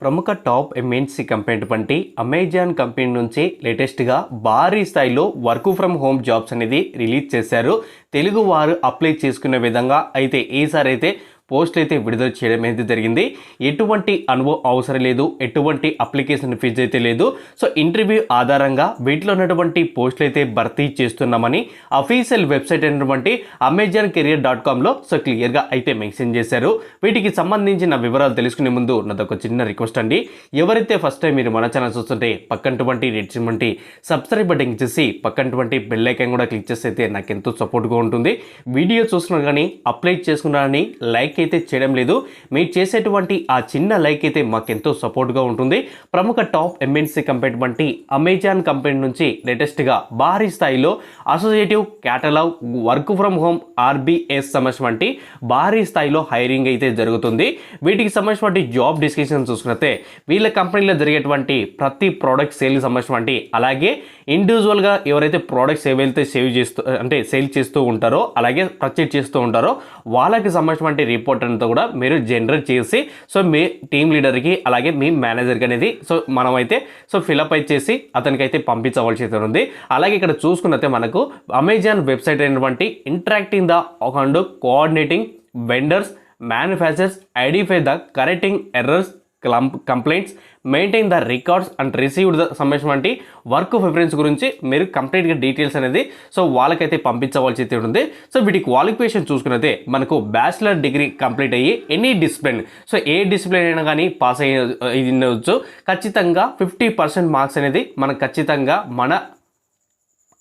ప్రముఖ top MNC company అటువంటి Amazon company నుంచి లేటెస్ట్గా భారీ స్థాయిలో వర్క్ ఫ్రమ్ హోమ్ జాబ్స్ అనేది రిలీజ్ చేశారు. తెలుగు వారు అప్లై చేసుకునే విధంగా అయితే ఈసారి అయితే పోస్టులు అయితే విడుదల చేయడం అయితే జరిగింది. ఎటువంటి అనుభవం అవసరం లేదు, ఎటువంటి అప్లికేషన్ ఫీజు అయితే లేదు. సో ఇంటర్వ్యూ ఆధారంగా వీటిలో ఉన్నటువంటి పోస్టులు అయితే భర్తీ చేస్తున్నామని అఫీషియల్ వెబ్సైట్ అయినటువంటి amazoncareer.comలో సో క్లియర్గా అయితే మెన్షన్ చేశారు. వీటికి సంబంధించిన వివరాలు తెలుసుకునే ముందు నాదొక చిన్న రిక్వెస్ట్ అండి. ఎవరైతే ఫస్ట్ టైం మీరు మన ఛానల్ చూస్తుంటే పక్కనటువంటి రెడ్ సింబల్ సబ్స్క్రైబ్ బటన్ చేసి పక్కనటువంటి బెల్ ఐకాన్ కూడా క్లిక్ చేస్తే అయితే నాకు ఎంతో సపోర్ట్గా ఉంటుంది. వీడియో చూస్తున్నా కానీ అప్లై చేసుకున్నారని లైక్ అయితే చేయడం లేదు. మీరు చేసేటువంటి ఆ చిన్న లైక్ అయితే మాకెంతో సపోర్ట్గా ఉంటుంది. ప్రముఖ టాప్ ఎంఎన్సీ కంపెనీ వంటి అమెజాన్ కంపెనీ నుంచి లేటెస్ట్గా భారీ స్థాయిలో associative catalogue work from home RBS సంబంధించి భారీ స్థాయిలో హైరింగ్ అయితే జరుగుతుంది. వీటికి సంబంధించిన జాబ్ డిస్క్రిప్షన్ చూసుకున్నట్టే వీళ్ళ కంపెనీలో జరిగేటువంటి ప్రతి ప్రోడక్ట్ సేల్కి సంబంధించి అలాగే ఇండివిజువల్గా ఎవరైతే ప్రోడక్ట్స్ ఏవైతే సేల్ చేస్తూ ఉంటారో అలాగే పర్చేజ్ చేస్తూ ఉంటారో వాళ్ళకి సంబంధించిన రిపోర్ట్ అంతా కూడా మీరు జనరేట్ చేసి సో మీ టీమ్ లీడర్కి అలాగే మీ మేనేజర్కి అనేది సో మనమైతే సో ఫిలప్ అయితే చేసి అతనికి అయితే పంపించవలసి ఉంది. అలాగే ఇక్కడ చూసుకున్నట్టే మనకు అమెజాన్ వెబ్సైట్ అయినటువంటి interacting the and coordinating vendors manufacturers identify the correcting errors complaints maintain the records and received the సంబంధించిన వర్క్ ప్రిఫరెన్స్ గురించి మీరు కంప్లీట్గా డీటెయిల్స్ అనేది సో వాళ్ళకైతే పంపించవలసి అయితే ఉంటుంది. సో వీటి క్వాలిఫికేషన్ చూసుకున్నదే మనకు బ్యాచిలర్ డిగ్రీ కంప్లీట్ అయ్యి ఎనీ డిసిప్లిన్ సో ఏ డిసిప్లిన్ అయినా కానీ పాస్ అయ్యవచ్చు. ఖచ్చితంగా 50% మార్క్స్ అనేది మనకు ఖచ్చితంగా మన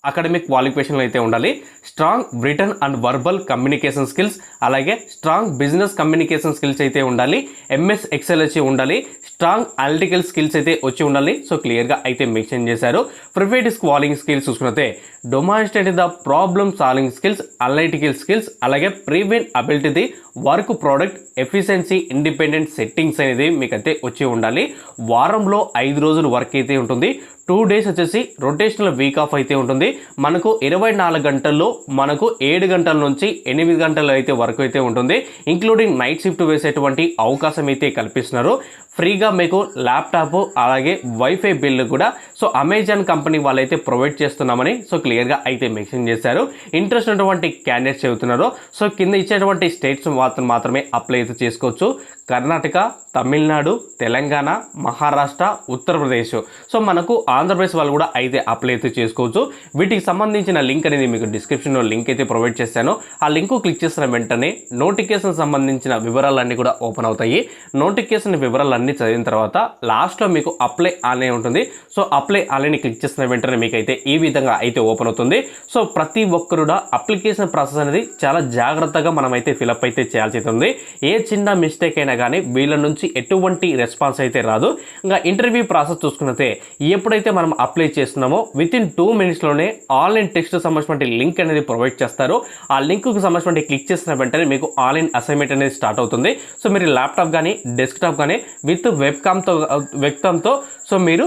అకాడమిక్ క్వాలిఫికేషన్లు అయితే ఉండాలి. Strong return and verbal communication skills అలాగే స్ట్రాంగ్ బిజినెస్ కమ్యూనికేషన్ స్కిల్స్ అయితే ఉండాలి. ఎంఎస్ ఎక్సెల్ వచ్చి ఉండాలి. స్ట్రాంగ్ అనలిటికల్ స్కిల్స్ అయితే వచ్చి ఉండాలి. సో క్లియర్గా అయితే మెన్షన్ చేశారు. ప్రిఫర్డ్ స్కాలింగ్ స్కిల్స్ చూసుకున్నట్టే demonstrate the problem solving skills analytical skills అలాగే prevent ability the work product efficiency independent settings అనేది మీకైతే వచ్చి ఉండాలి. వారంలో 5 రోజులు వర్క్ అయితే ఉంటుంది. 2 డేస్ వచ్చేసి రొటేషనల్ వీక్ ఆఫ్ అయితే ఉంటుంది. మనకు 24 గంటల్లో మనకు 7 గంటల నుంచి 8 గంటలు అయితే వర్క్ అయితే ఉంటుంది. ఇంక్లూడింగ్ నైట్ షిఫ్ట్ వేసేటువంటి అవకాశం అయితే కల్పిస్తున్నారు. ఫ్రీగా మీకు ల్యాప్టాప్ అలాగే వైఫై బిల్లు కూడా సో అమెజాన్ కంపెనీ వాళ్ళైతే ప్రొవైడ్ చేస్తున్నామని సో క్లియర్గా అయితే మెన్షన్ చేశారు. ఇంట్రెస్ట్ ఉన్నటువంటి క్యాండిడేట్స్ చెబుతున్నారు. సో కింద ఇచ్చేటువంటి స్టేట్స్ మాత్రమే అప్లై అయితే చేసుకోవచ్చు. కర్ణాటక, తమిళనాడు, తెలంగాణ, మహారాష్ట్ర, ఉత్తరప్రదేశ్ సో మనకు ఆంధ్రప్రదేశ్ వాళ్ళు కూడా అయితే అప్లై అయితే చేసుకోవచ్చు. వీటికి సంబంధించిన లింక్ అనేది మీకు డిస్క్రిప్షన్లో లింక్ అయితే ప్రొవైడ్ చేశాను. ఆ లింక్ క్లిక్ చేసిన వెంటనే నోటిఫికేషన్ సంబంధించిన వివరాలన్నీ కూడా ఓపెన్ అవుతాయి. నోటిఫికేషన్ వివరాలన్నీ చదివిన తర్వాత లాస్ట్లో మీకు అప్లై ఆన్లైన్ ఉంటుంది. సో అప్లై ఆన్లైన్ క్లిక్ చేసిన వెంటనే మీకు అయితే ఈ విధంగా అయితే ఓపెన్ అవుతుంది. సో ప్రతి ఒక్కరు కూడా అప్లికేషన్ ప్రాసెస్ అనేది చాలా జాగ్రత్తగా మనం అయితే ఫిలప్ అయితే చేయాల్సి ఉంది. ఏ చిన్న మిస్టేక్ అయినా కానీ వీళ్ళ నుంచి ఎటువంటి రెస్పాన్స్ అయితే రాదు. ఇంకా ఇంటర్వ్యూ ప్రాసెస్ చూసుకున్నట్టే ఎప్పుడైతే మనం అప్లై చేస్తున్నామో వితిన్ 2 మినిట్స్లోనే ఆన్లైన్ టెక్స్ట్ సంబంధించిన లింక్ అనేది ప్రొవైడ్ చేస్తారు. ఆ లింక్కి సంబంధించిన క్లిక్ చేసిన వెంటనే మీకు ఆన్లైన్ అసైన్మెంట్ అనేది స్టార్ట్ అవుతుంది. సో మీరు ల్యాప్టాప్ కానీ డెస్క్టాప్ కానీ విత్ వెబ్కామ్తో సో మీరు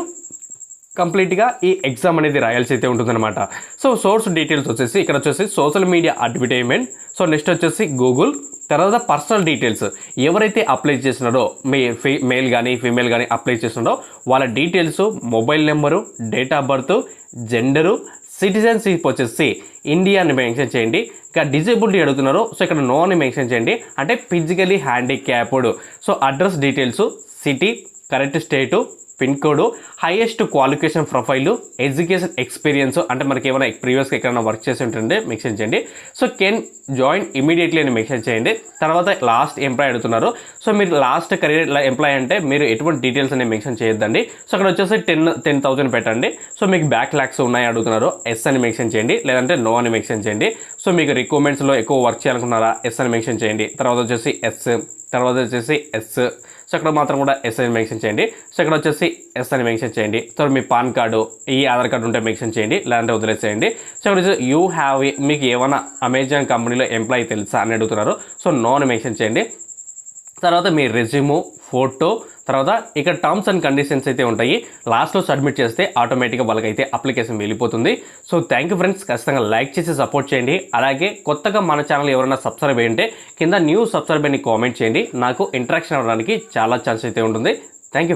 కంప్లీట్గా ఈ ఎగ్జామ్ అనేది రాయాల్సి అయితే ఉంటుందన్నమాట. సో సోర్స్ డీటెయిల్స్ వచ్చేసి ఇక్కడ వచ్చేసి social media advertisement, so next వచ్చేసి గూగుల్, తర్వాత పర్సనల్ డీటెయిల్స్ ఎవరైతే అప్లై చేస్తున్నారో మేల్ కానీ ఫీమేల్ కానీ అప్లై చేస్తున్నారో వాళ్ళ details, mobile number, date of birth, gender, citizenship వచ్చేసి ఇండియా అని మెన్షన్ చేయండి. ఇంకా డిజేబిలిటీ అడుగుతున్నారు సో ఇక్కడ నో అని మెన్షన్ చేయండి, అంటే physically handicapped. So address details, city, correct state, pin code, highest qualification profile, education experience అంటే మనకి ఏమైనా ప్రీవియస్గా ఎక్కడైనా వర్క్ చేసి ఉంటుంటే మెన్షన్ చేయండి. సో కెన్ జాయిన్ ఇమీడియట్లీ అని మెన్షన్ చేయండి. తర్వాత లాస్ట్ ఎంప్లాయ్ అడుగుతున్నారు. సో మీరు లాస్ట్ కెరీర్ ఎంప్లాయ్ అంటే మీరు ఎటువంటి డీటెయిల్స్ అనేవి మెన్షన్ చేయొద్దండి. సో అక్కడ వచ్చేసి 10,000 పెట్టండి. సో మీకు బ్యాక్ ల్యాక్స్ ఉన్నాయి అడుగుతున్నారు, ఎస్ అని మెన్షన్ చేయండి, లేదంటే నో అని మెన్షన్ చేయండి. సో మీకు రిక్వైర్మెంట్స్లో ఎక్కువ వర్క్ చేయాలనుకున్నారా, ఎస్ అని మెన్షన్ చేయండి. తర్వాత వచ్చేసి ఎస్, తర్వాత వచ్చేసి ఎస్. సో ఇక్కడ మాత్రం కూడా ఎస్ అని మెన్షన్ చేయండి. సో ఇక్కడ వచ్చేసి ఎస్ అని మెన్షన్ చేయండి. సో మీ పాన్ కార్డు, ఈ ఆధార్ కార్డు ఉంటే మెన్షన్ చేయండి, లేదంటే వదిలేసేయండి. సో ఇక్కడ వచ్చేసి యూ హ్యావ్ మీకు ఏమైనా అమెజాన్ కంపెనీలో ఎంప్లాయీ తెలుసా అని అడుగుతున్నారు. సో నో అని మెన్షన్ చేయండి. తర్వాత మీ రెజ్యూము, ఫోటో, తర్వాత ఇక్కడ టర్మ్స్ అండ్ కండిషన్స్ అయితే ఉంటాయి. లాస్ట్లో సబ్మిట్ చేస్తే ఆటోమేటిక్గా వాళ్ళకైతే అప్లికేషన్ వెళ్ళిపోతుంది. సో థ్యాంక్ యూ ఫ్రెండ్స్, ఖచ్చితంగా లైక్ చేసి సపోర్ట్ చేయండి. అలాగే కొత్తగా మన ఛానల్ ఎవరైనా సబ్స్క్రైబ్ అయ్యింటే కింద న్యూ సబ్స్క్రైబ్ అని కామెంట్ చేయండి. నాకు ఇంటరాక్షన్ అవ్వడానికి చాలా ఛాన్స్ అయితే ఉంటుంది. Thank you.